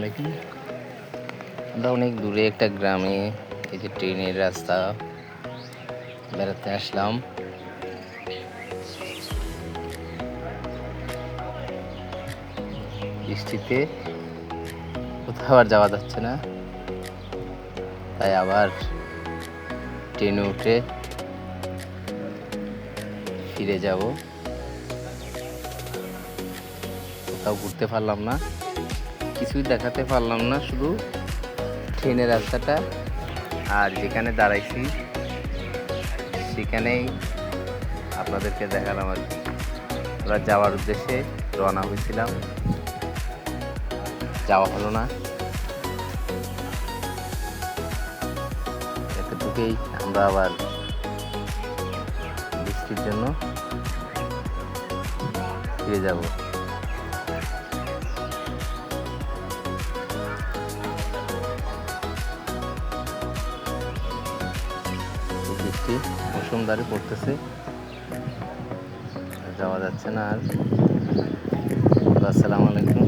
আলাইকুম। আমরা অনেক দূরে একটা গ্রামে এই যে ট্রেনের রাস্তা বেড়াতে আসলাম। বৃষ্টিতে কোথাও আর যাওয়া যাচ্ছে না, তাই আবার ট্রেনে উঠে ফিরে যাব। কোথাও ঘুরতে পারলাম না, কিছুই দেখাতে পারলাম না, শুধু ট্রেনের রাস্তাটা আর যেখানে দাঁড়াইছি সেখানেই আপনাদেরকে দেখালাম আর কি। আমরা যাওয়ার উদ্দেশ্যে রওনা হয়েছিলাম, যাওয়া হলো না। এতটুকুই, আমরা আবার বৃষ্টির জন্য ফিরে যাব। বৃষ্টি মুষলধারে পড়তেছে, যাওয়া যাচ্ছে না আর। আসসালামু আলাইকুম।